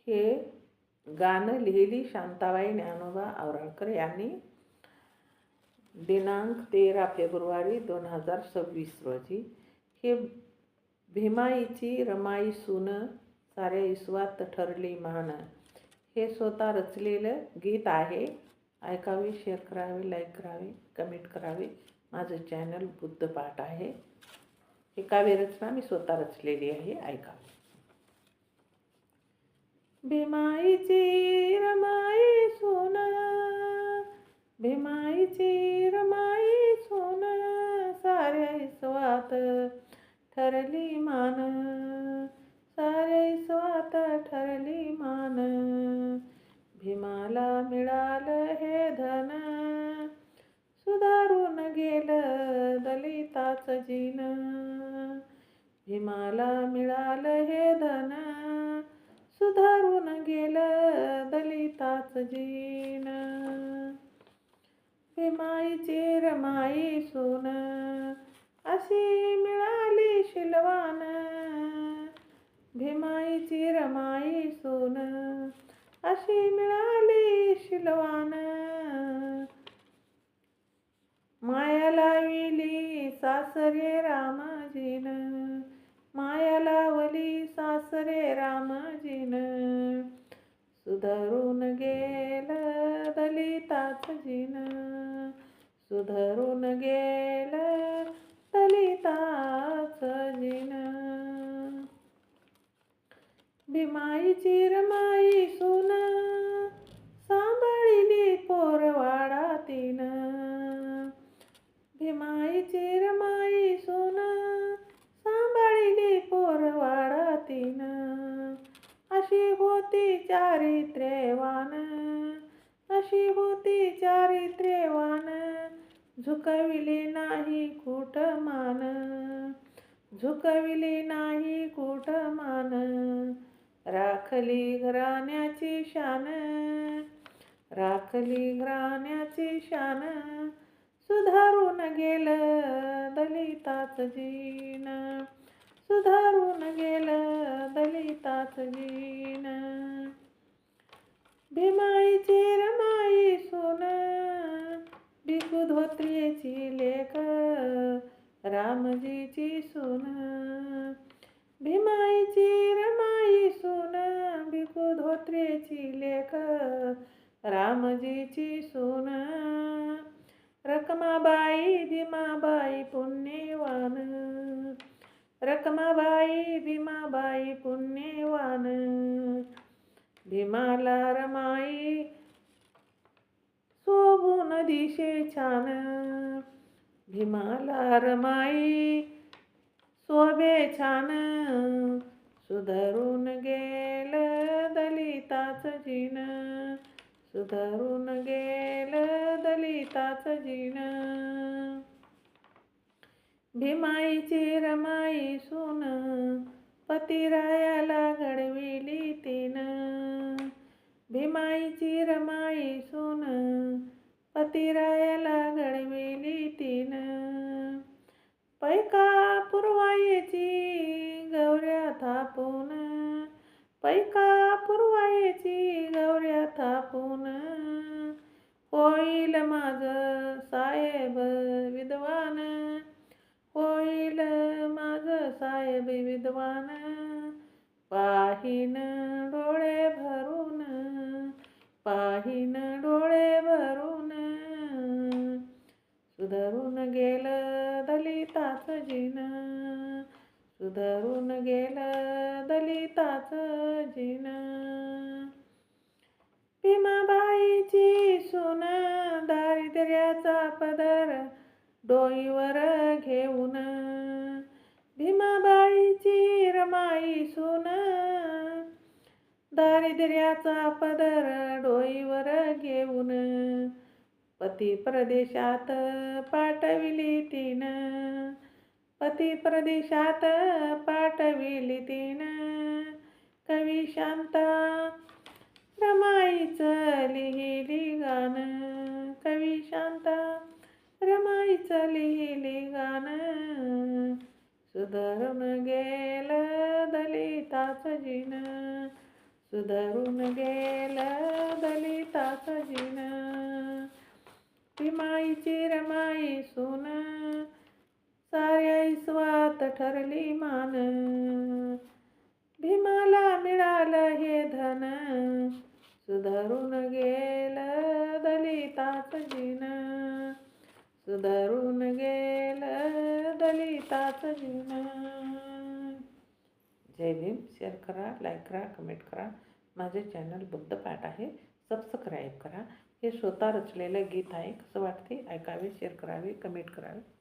हे गाणं लिहिली शांताबाई ज्ञानोबा औराळकर यांनी दिनांक 13 फेब्रुवारी 2026 रोजी. हे भीमाईची रमाई सून, साऱ्या विश्वात ठरली मान, हे स्वतः रचलेलं गीत आहे. ऐकावे, शेअर करावे, लाईक करावे, कमेंट करावे. माझं चॅनल बुद्धपाठ आहे. हे काव्यरचना मी स्वतः रचलेली आहे. ऐकावे. भीमाईची रमाई सून, भीमाईची रमाई सून, साऱ्या विश्वात ठरली मान, साऱ्या विश्वात ठरली मान. भीमाला मिळालं हे धन, सुधारून गेलं दलिताचं जीन. भीमाला मिळालं हे धन, सुधारून गेलं दलिताचं जीन. भीमाईची रमाई सून, अशी मिळाली शिलवान. भीमाईची रमाई सून, अशी मिळाली शिलवान. माया लाविली सासरे रामजीन, माया लावली सासरे रामजीन. सुधारून गेलं दलिताचं जीन, सुधारून गेलं दलिताचं जीन. भीमाईची रमाई सून, सांभाळिली पोरवाडा तीन. भीमाईची रमाई सून, सांभाळिली पोरवाडा तीन. अशी होती चारित्र्यवान, अशी होती चारित्र्यवान. झुकविली नाही कुठ मान, झुकविली नाही कुठ मान. राखली घराण्याची शान, राखली घराण्याची शान. सुधारून गेलं दलिताचं जीन, सुधारून गेलं दलिताचं जीन. भीमाईची रमाई सून, भिकू धोत्रेची लेक, रामजीची सून. भीमाईची रमाई सून, भिकू धोत्रेची लेक, रामजीची सून. रखमाबाई भीमाबाई पुण्यवान, रखमाबाई भीमाबाई पुण्यवान. भीमाला रमाई शोभून दिशे छान, भीमाला रमाई शोभे छान. सुधारून गेलं दलिताचं जीन, सुधारून गेलं दलिताचं जीन. भीमाईची रमाई सून, पतिरायाला घडविली तीन. भीमाईची रमाई सून, पतिरायाला घडविली तीन. पैका पुरवायची गौऱ्या थापून, पैका पुरवायची गौऱ्या थापून. होईल माझं साहेब विद्वान, होईल माझं साहेब विद्वान. पाहीन डोळे भरून, पाहीन डोळे भरून. सुधारून गेलं दलिताचं जीन, सुधारून गेलं दलिताचं जीन. भीमाबाईची सून, दारिद्र्याचा पदर डोईवर घेऊन. भीमाबाईची रमाई सून, दारिद्र्याचा पदर डोईवर घेऊन. पती प्रदेशात पाठविली तीन, पती प्रदेशात पाठविली तीन. कवी शांता रमाईचं लिहिली गान, कवी शांता रमाईचं लिहिली गान. सुधारून गेलं दलिताचं जीन, सुधारून गेलं दलिताचं जीन. भीमाईची रमाई सून साऱ्या विश्वात ठरली मान. भीमाला मिळालं हे धन सुधारून गेलं दलिताचं जीन. सुधारून गेलं दलिताचं जीन. जय भीम. शेअर करा, लाईक करा, कमेंट करा. माझे चॅनल बुद्धपाठ आहे, सबस्क्राईब करा. हे स्वतः रचलेलं गीत आहे. कसं वाटते ऐकावे, शेअर करावे, कमेंट करावे.